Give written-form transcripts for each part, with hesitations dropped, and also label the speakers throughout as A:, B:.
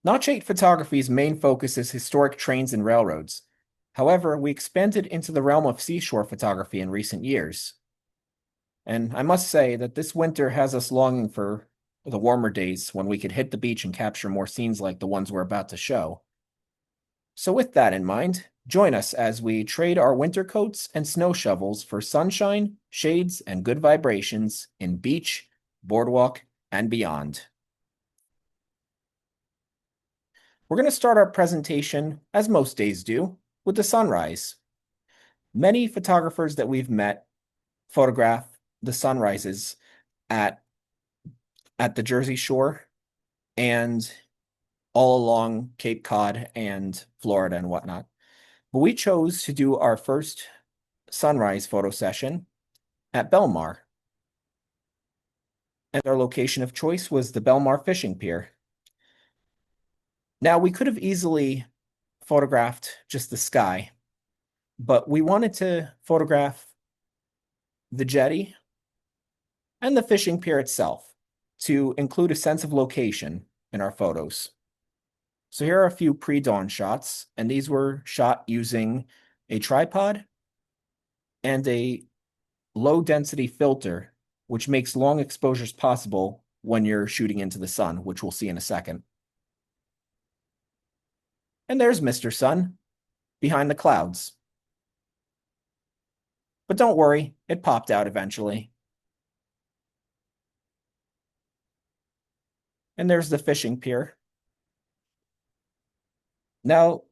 A: Notch 8 photography's main focus is historic trains and railroads. However, we expanded into the realm of seashore photography in recent years. And I must say that this winter has us longing for the warmer days when we could hit the beach and capture more scenes like the ones we're about to show. So with that in mind, join us as we trade our winter coats and snow shovels for sunshine, shades, and good vibrations in beach, boardwalk, and beyond. We're going to start our presentation, as most days do, with the sunrise. Many photographers that we've met photograph the sunrises at the Jersey Shore and all along Cape Cod and Florida and whatnot. But we chose to do our first sunrise photo session at Belmar. And our location of choice was the Belmar Fishing Pier. Now, we could have easily photographed just the sky, but we wanted to photograph the jetty and the fishing pier itself to include a sense of location in our photos. So here are a few pre-dawn shots, and these were shot using a tripod and a low-density filter, which makes long exposures possible when you're shooting into the sun, which we'll see in a second. And there's Mr. Sun behind the clouds. But don't worry, it popped out eventually. And there's the fishing pier. Now,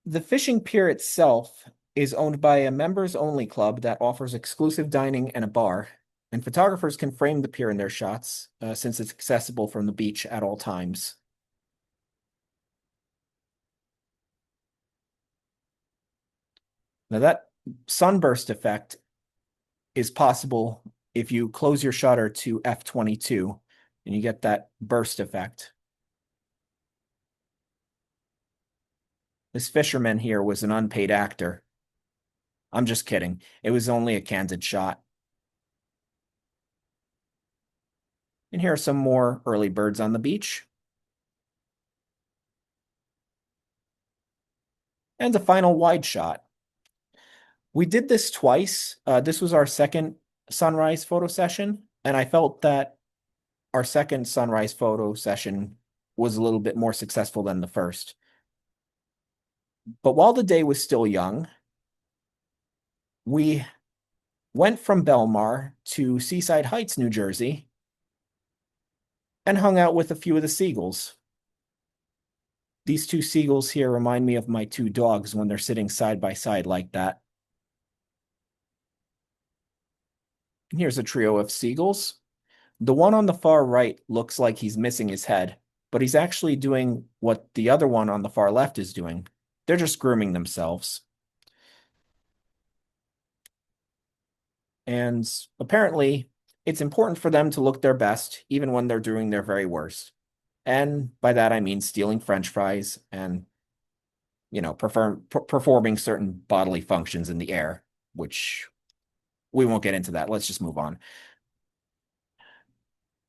A: the fishing pier itself is owned by a members-only club that offers exclusive dining and a bar, and photographers can frame the pier in their shots since it's accessible from the beach at all times. Now, that sunburst effect is possible if you close your shutter to f/22 and you get that burst effect. This fisherman here was an unpaid actor. I'm just kidding. It was only a candid shot. And here are some more early birds on the beach. And a final wide shot. We did this twice. This was our second sunrise photo session, and I felt that our second sunrise photo session was a little bit more successful than the first. But while the day was still young, we went from Belmar to Seaside Heights, New Jersey, and hung out with a few of the seagulls. These two seagulls here remind me of my two dogs when they're sitting side by side like that. And here's a trio of seagulls. The one on the far right looks like he's missing his head, but he's actually doing what the other one on the far left is doing. They're just grooming themselves. And apparently, it's important for them to look their best, even when they're doing their very worst. And by that, I mean stealing French fries and, performing certain bodily functions in the air, which we won't get into that. Let's just move on.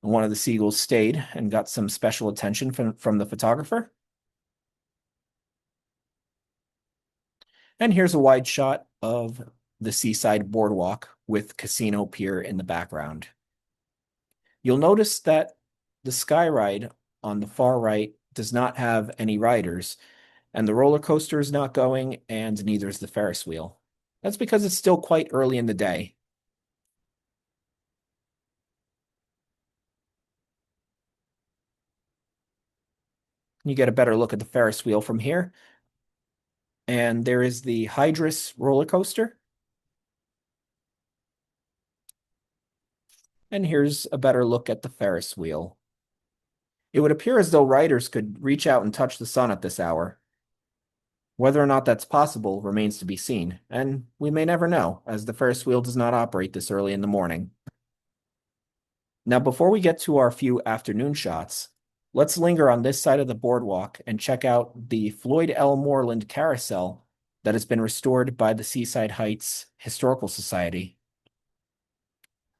A: One of the seagulls stayed and got some special attention from the photographer. And here's a wide shot of the seaside boardwalk with Casino Pier in the background. You'll notice that the sky ride on the far right does not have any riders, and the roller coaster is not going, and neither is the Ferris wheel. That's because it's still quite early in the day. You get a better look at the Ferris wheel from here. And there is the Hydrus roller coaster. And here's a better look at the Ferris wheel. It would appear as though riders could reach out and touch the sun at this hour. Whether or not that's possible remains to be seen, and we may never know, as the Ferris wheel does not operate this early in the morning. Now, before we get to our few afternoon shots, let's linger on this side of the boardwalk and check out the Floyd L. Moreland carousel that has been restored by the Seaside Heights Historical Society.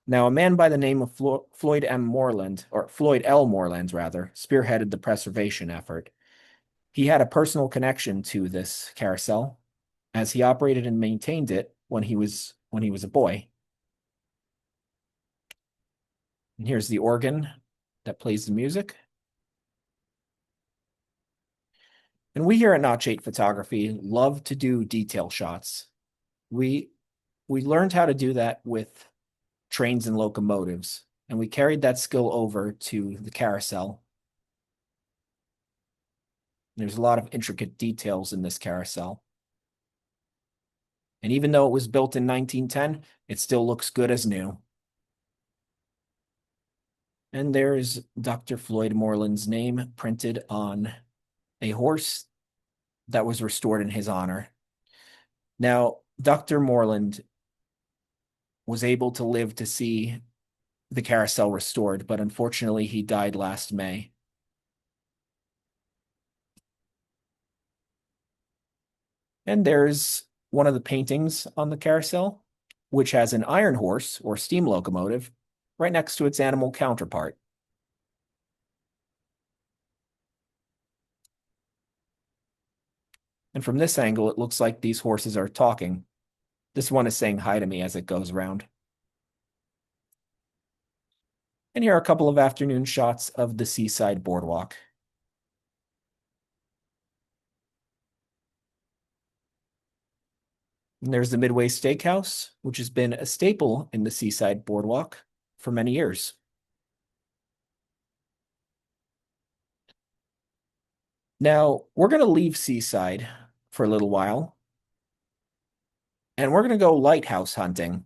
A: Now, a man by the name of Floyd M. Moreland, or Floyd L. Moreland, rather, spearheaded the preservation effort. He had a personal connection to this carousel as he operated and maintained it when he was a boy. And here's the organ that plays the music. And we here at Notch 8 Photography love to do detail shots. We we learned how to do that with trains and locomotives, and we carried that skill over to the carousel. There's a lot of intricate details in this carousel. And even though it was built in 1910, it still looks good as new. And there's Dr. Floyd Moreland's name printed on a horse that was restored in his honor. Now, Dr. Moreland was able to live to see the carousel restored, but unfortunately, he died last May. And there's one of the paintings on the carousel, which has an iron horse or steam locomotive right next to its animal counterpart. And from this angle, it looks like these horses are talking. This one is saying hi to me as it goes around. And here are a couple of afternoon shots of the seaside boardwalk. And there's the Midway Steakhouse, which has been a staple in the seaside boardwalk for many years. Now, we're going to leave seaside for a little while, and we're going to go lighthouse hunting.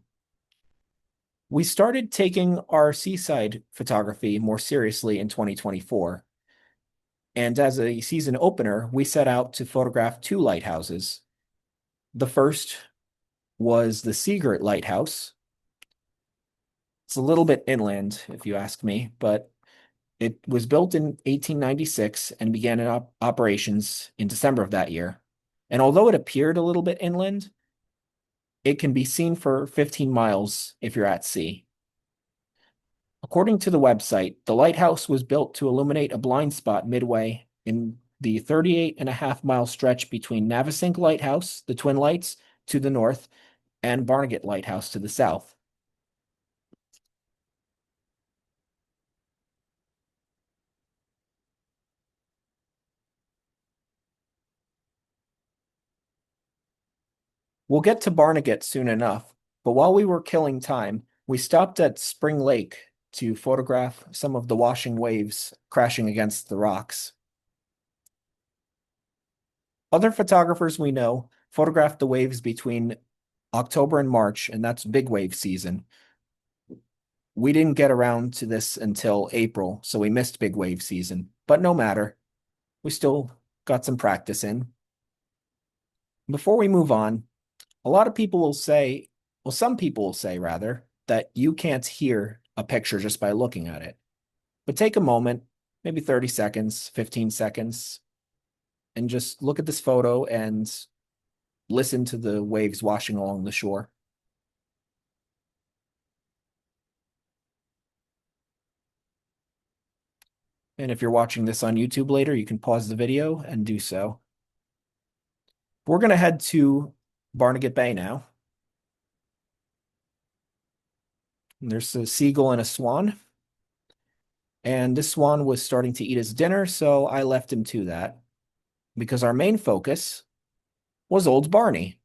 A: We started taking our seaside photography more seriously in 2024. And as a season opener, we set out to photograph two lighthouses. The first was the Seagirt Lighthouse. It's a little bit inland, if you ask me, but it was built in 1896 and began in operations in December of that year. And although it appeared a little bit inland, it can be seen for 15 miles if you're at sea. According to the website, the lighthouse was built to illuminate a blind spot midway in the 38.5-mile stretch between Navesink Lighthouse, the Twin Lights, to the north, and Barnegat Lighthouse to the south. We'll get to Barnegat soon enough, but while we were killing time, we stopped at Spring Lake to photograph some of the washing waves crashing against the rocks. Other photographers we know photographed the waves between October and March, and that's big wave season. We didn't get around to this until April, so we missed big wave season, but no matter. We still got some practice in. Before we move on, a lot of people will say, well, some people will say rather, that you can't hear a picture just by looking at it. But take a moment, maybe 30 seconds, 15 seconds, and just look at this photo and listen to the waves washing along the shore. And if you're watching this on YouTube later, you can pause the video and do so. We're going to head to Barnegat Bay now. And there's a seagull and a swan. And this swan was starting to eat his dinner, so I left him to that because our main focus was old Barney.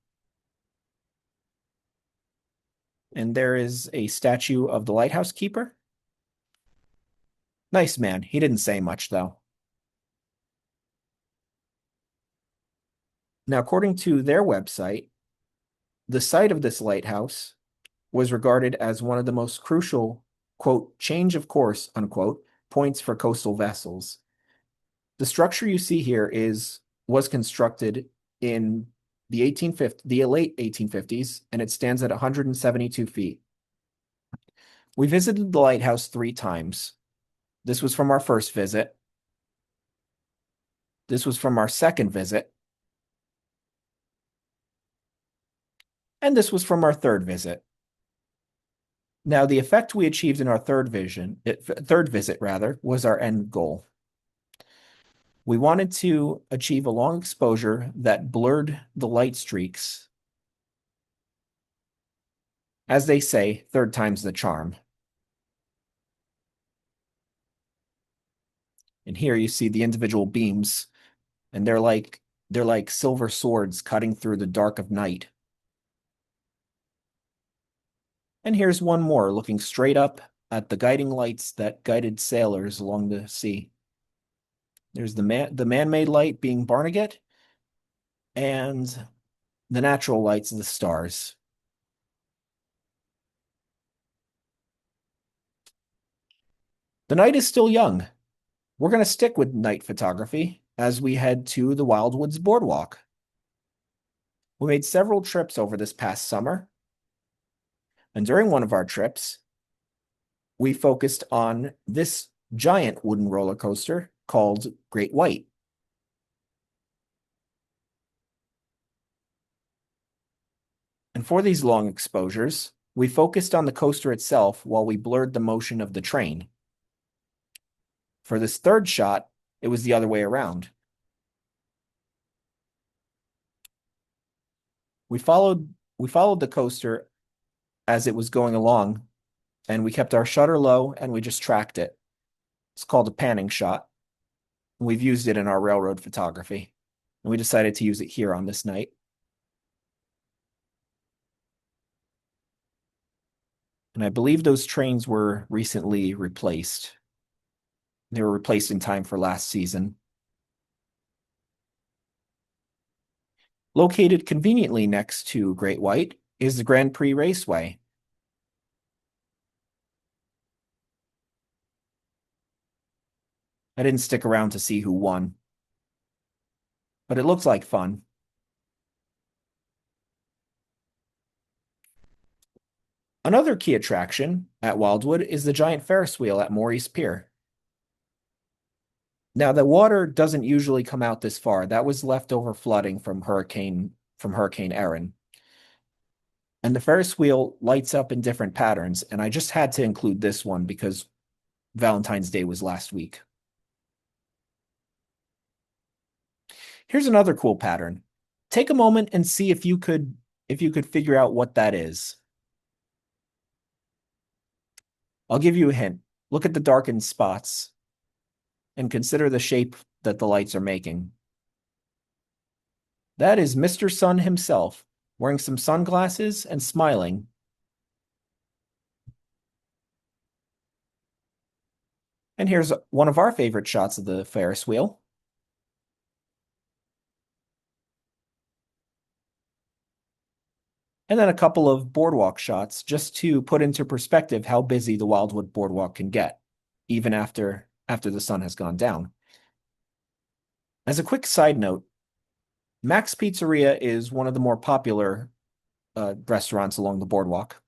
A: And there is a statue of the lighthouse keeper. Nice man. He didn't say much, though. Now, according to their website, the site of this lighthouse was regarded as one of the most crucial, quote, change of course, unquote, points for coastal vessels. The structure you see here was constructed in the late 1850s, and it stands at 172 feet. We visited the lighthouse 3 times. This was from our first visit. This was from our second visit. And this was from our third visit. Now, the effect we achieved in our third visit was our end goal. We wanted to achieve a long exposure that blurred the light streaks. As they say, third time's the charm. And here you see the individual beams, and they're like silver swords cutting through the dark of night. And here's one more looking straight up at the guiding lights that guided sailors along the sea. There's the man-made light being Barnegat, and the natural lights of the stars. The night is still young. We're going to stick with night photography as we head to the Wildwoods Boardwalk. We made several trips over this past summer, and during one of our trips, we focused on this giant wooden roller coaster called Great White. And for these long exposures, we focused on the coaster itself while we blurred the motion of the train. For this third shot, it was the other way around. We followed the coaster as it was going along, and we kept our shutter low and we just tracked it. It's called a panning shot. We've used it in our railroad photography, and we decided to use it here on this night. And I believe those trains were recently replaced. They were replaced in time for last season. Located conveniently next to Great White is the Grand Prix Raceway. I didn't stick around to see who won, but it looks like fun. Another key attraction at Wildwood is the giant Ferris wheel at Maurice Pier. Now, the water doesn't usually come out this far. That was leftover flooding from Hurricane Erin. And the Ferris wheel lights up in different patterns, and I just had to include this one because Valentine's Day was last week. Here's another cool pattern. Take a moment and see if you could figure out what that is. I'll give you a hint. Look at the darkened spots and consider the shape that the lights are making. That is Mr. Sun himself, wearing some sunglasses and smiling. And here's one of our favorite shots of the Ferris wheel. And then a couple of boardwalk shots just to put into perspective how busy the Wildwood Boardwalk can get, even after the sun has gone down. As a quick side note, Max Pizzeria is one of the more popular restaurants along the boardwalk.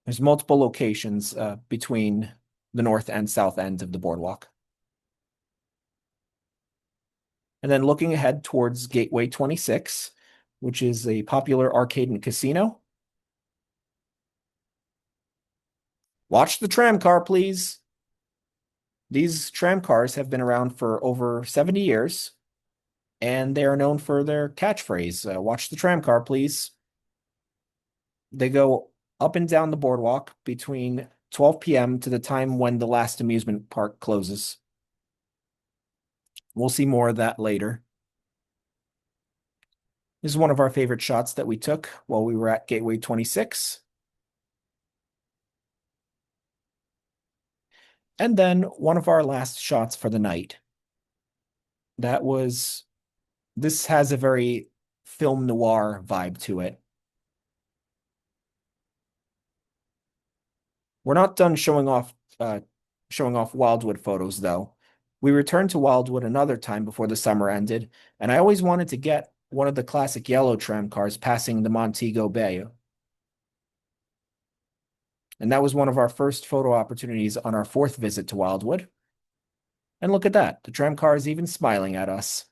A: There's multiple locations between the north and south end of the boardwalk. And then looking ahead towards Gateway 26, which is a popular arcade and casino. Watch the tram car, please. These tram cars have been around for over 70 years, and they are known for their catchphrase, watch the tram car, please. They go up and down the boardwalk between 12 p.m. to the time when the last amusement park closes. We'll see more of that later. This is one of our favorite shots that we took while we were at Gateway 26. And then one of our last shots for the night. This has a very film noir vibe to it. We're not done showing off Wildwood photos, though. We returned to Wildwood another time before the summer ended, and I always wanted to get one of the classic yellow tram cars passing the Montego Bay. And that was one of our first photo opportunities on our fourth visit to Wildwood. And look at that, the tram car is even smiling at us.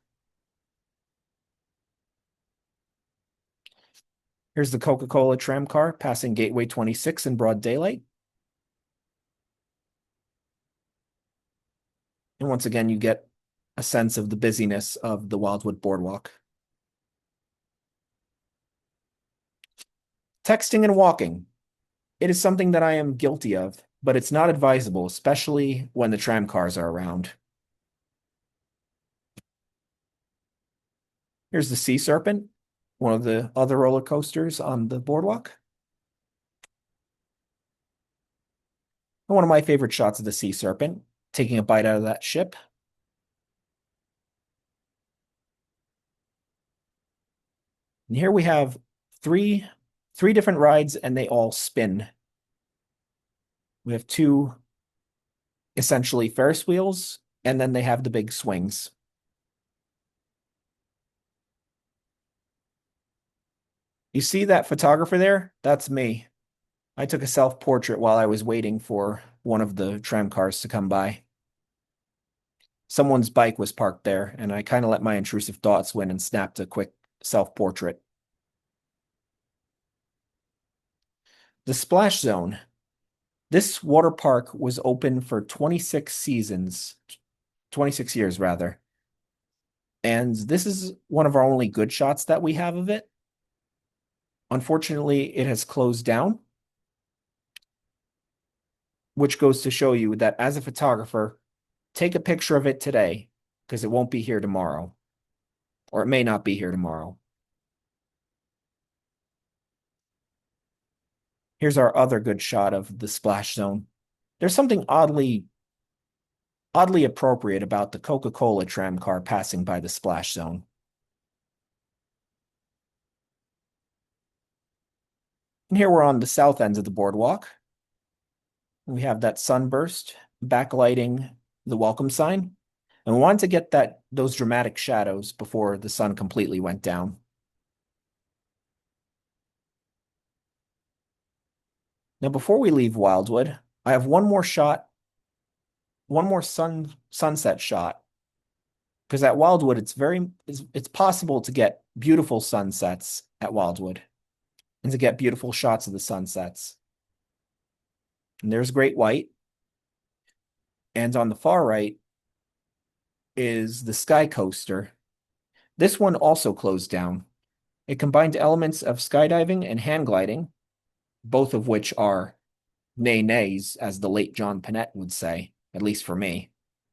A: Here's the Coca-Cola tram car passing Gateway 26 in broad daylight. And once again, you get a sense of the busyness of the Wildwood Boardwalk. Texting and walking. It is something that I am guilty of, but it's not advisable, especially when the tram cars are around. Here's the Sea Serpent, one of the other roller coasters on the boardwalk. And one of my favorite shots of the Sea Serpent, taking a bite out of that ship. And here we have three different rides, and they all spin. We have two essentially Ferris wheels, and then they have the big swings. You see that photographer there? That's me. I took a self-portrait while I was waiting for one of the tram cars to come by. Someone's bike was parked there, and I kind of let my intrusive thoughts win and snapped a quick self-portrait. The Splash Zone. This water park was open for 26 seasons, 26 years rather. And this is one of our only good shots that we have of it. Unfortunately, it has closed down, which goes to show you that as a photographer, take a picture of it today because it won't be here tomorrow, or it may not be here tomorrow. Here's our other good shot of the splash zone. There's something oddly appropriate about the Coca-Cola tram car passing by the splash zone. And here we're on the south ends of the boardwalk. We have that sunburst backlighting the welcome sign. And we wanted to get those dramatic shadows before the sun completely went down. Now, before we leave Wildwood, I have one more shot, one more sunset shot. Because at Wildwood, it's possible to get beautiful sunsets at Wildwood and to get beautiful shots of the sunsets. And there's Great White. And on the far right is the Sky Coaster. This one also closed down. It combined elements of skydiving and hang gliding, both of which are nays, as the late John Panette would say, at least for me.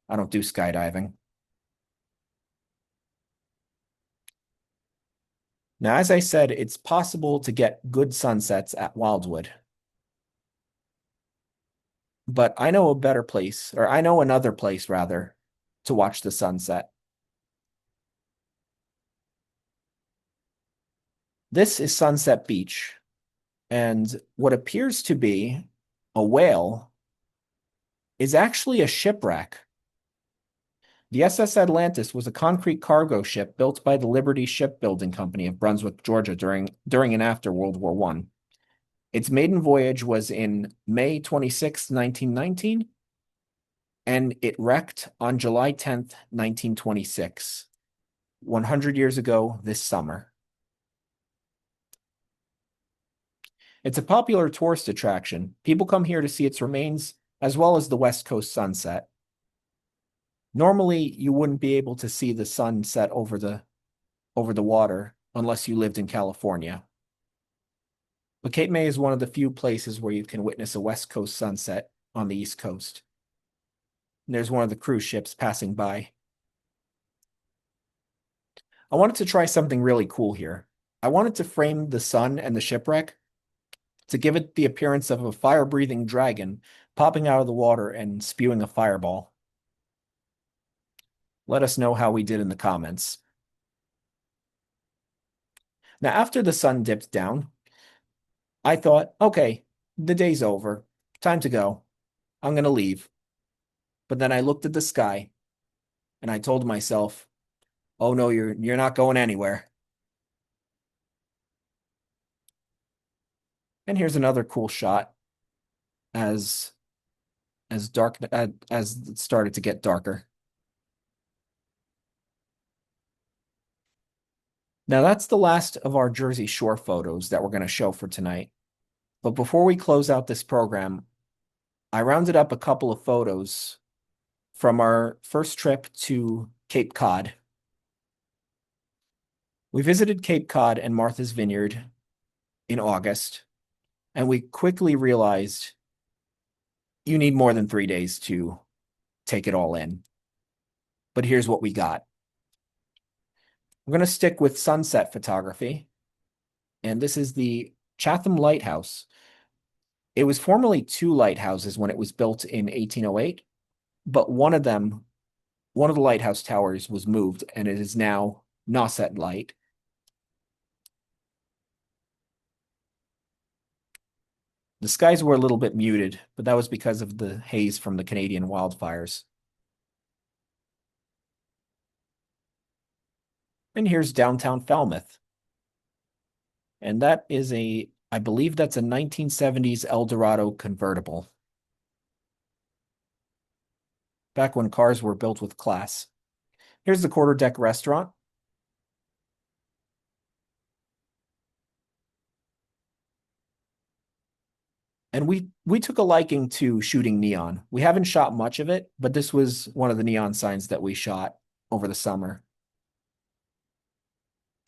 A: I don't do skydiving. Now, as I said, it's possible to get good sunsets at Wildwood. But I know a better place, or I know another place, rather, to watch the sunset. This is Sunset Beach, and what appears to be a whale is actually a shipwreck. The SS Atlantis was a concrete cargo ship built by the Liberty Shipbuilding Company of Brunswick, Georgia during and after World War I. Its maiden voyage was in May 26, 1919, and it wrecked on July 10th, 1926, 100 years ago this summer. It's a popular tourist attraction. People come here to see its remains, as well as the West Coast sunset. Normally, you wouldn't be able to see the sunset over the water unless you lived in California. But Cape May is one of the few places where you can witness a West Coast sunset on the East Coast. And there's one of the cruise ships passing by. I wanted to try something really cool here. I wanted to frame the sun and the shipwreck to give it the appearance of a fire-breathing dragon popping out of the water and spewing a fireball. Let us know how we did in the comments. Now, after the sun dipped down, I thought, okay, the day's over. Time to go. I'm going to leave. But then I looked at the sky and I told myself, oh no, you're not going anywhere. And here's another cool shot as it started to get darker. Now that's the last of our Jersey Shore photos that we're going to show for tonight. But before we close out this program, I rounded up a couple of photos from our first trip to Cape Cod. We visited Cape Cod and Martha's Vineyard in August, and we quickly realized you need more than 3 days to take it all in. But here's what we got. We're going to stick with sunset photography, and this is the Chatham Lighthouse. It was formerly two lighthouses when it was built in 1808, but one of the lighthouse towers was moved, and it is now Nauset Light. The skies were a little bit muted, but that was because of the haze from the Canadian wildfires. And here's downtown Falmouth. And that is I believe that's a 1970s Eldorado convertible. Back when cars were built with class. Here's the quarterdeck restaurant. And we took a liking to shooting neon. We haven't shot much of it, but this was one of the neon signs that we shot over the summer.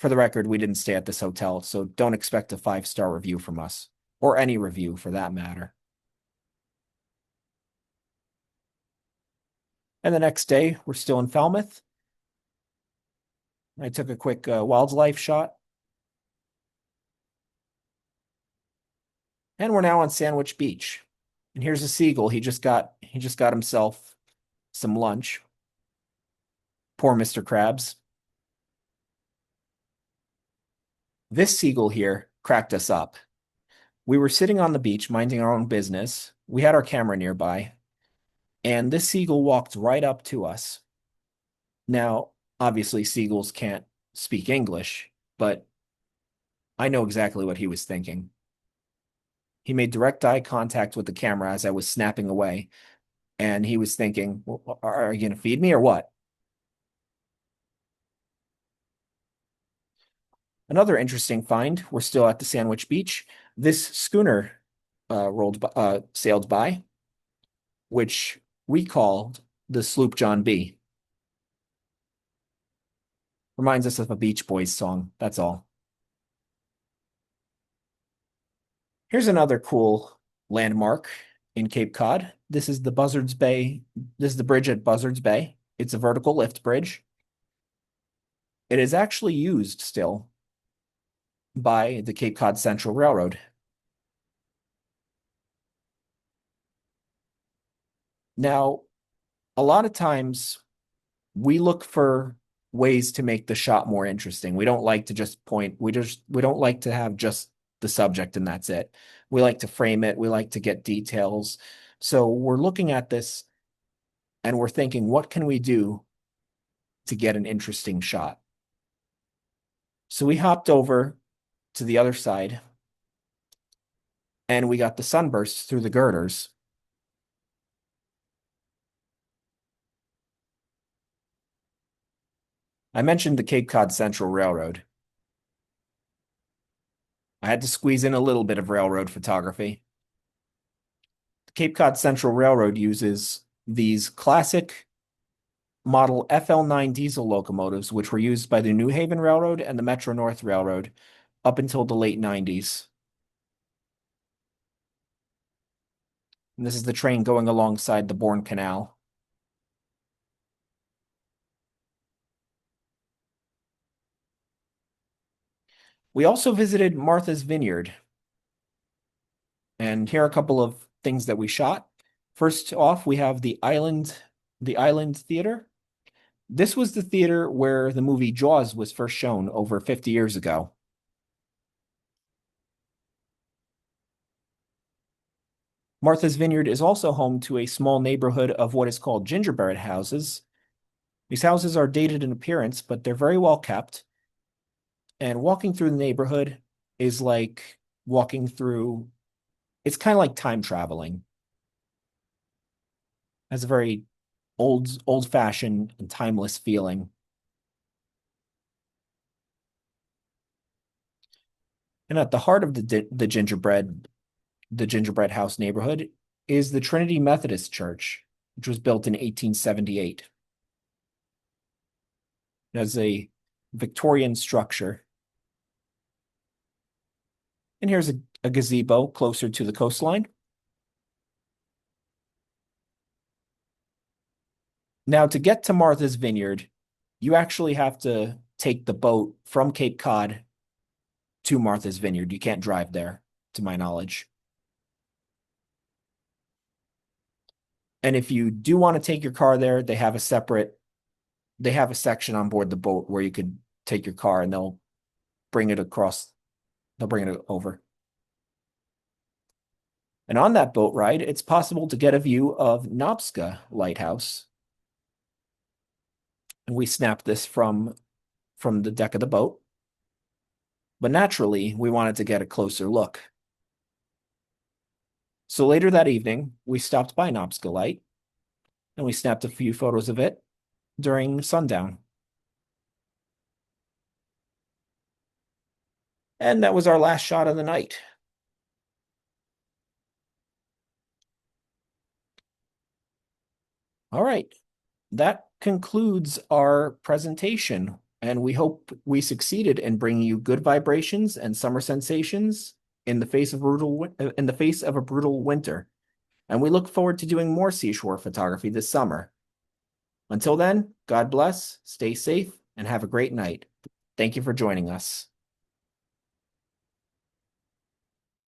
A: For the record, we didn't stay at this hotel, so don't expect a 5-star review from us, or any review for that matter. And the next day, we're still in Falmouth. I took a quick wildlife shot. And we're now on Sandwich Beach. And here's a seagull. He just got himself some lunch. Poor Mr. Krabs. This seagull here cracked us up. We were sitting on the beach minding our own business. We had our camera nearby, and this seagull walked right up to us. Now, obviously, seagulls can't speak English, but I know exactly what he was thinking. He made direct eye contact with the camera as I was snapping away, and he was thinking, well, are you going to feed me or what? Another interesting find, we're still at the Sandwich Beach. This schooner sailed by, which we called the Sloop John B. Reminds us of a Beach Boys song, that's all. Here's another cool landmark in Cape Cod. This is the Buzzards Bay. This is the bridge at Buzzards Bay. It's a vertical lift bridge. It is actually used still by the Cape Cod Central Railroad. Now, a lot of times we look for ways to make the shot more interesting. We don't like to just point, we don't like to have just the subject and that's it. We like to frame it, we like to get details. So we're looking at this and we're thinking, what can we do to get an interesting shot? So we hopped over to the other side and we got the sunburst through the girders. I mentioned the Cape Cod Central Railroad. I had to squeeze in a little bit of railroad photography. The Cape Cod Central Railroad uses these classic model FL9 diesel locomotives, which were used by the New Haven Railroad and the Metro North Railroad up until the late 90s. And this is the train going alongside the Bourne Canal. We also visited Martha's Vineyard. And here are a couple of things that we shot. First off, we have the Island Theater. This was the theater where the movie Jaws was first shown over 50 years ago. Martha's Vineyard is also home to a small neighborhood of what is called gingerbread houses. These houses are dated in appearance, but they're very well kept. And walking through the neighborhood is like walking through, it's kind of like time traveling. It has a very old-fashioned and timeless feeling. And at the heart of the gingerbread house neighborhood is the Trinity Methodist Church. which was built in 1878. It has a Victorian structure. And here's a gazebo closer to the coastline. Now, to get to Martha's Vineyard, you actually have to take the boat from Cape Cod to Martha's Vineyard. You can't drive there, to my knowledge. And if you do want to take your car there, they have a section on board the boat where you could take your car and they'll bring it over. And on that boat ride, it's possible to get a view of Nopska Lighthouse. And we snapped this from the deck of the boat. But naturally, we wanted to get a closer look. So later that evening, we stopped by Nopska Light and we snapped a few photos of it during sundown. And that was our last shot of the night. All right, that concludes our presentation, and we hope we succeeded in bringing you good vibrations and summer sensations in the face of a brutal winter. And we look forward to doing more seashore photography this summer. Until then, God bless, stay safe, and have a great night. Thank you for joining us.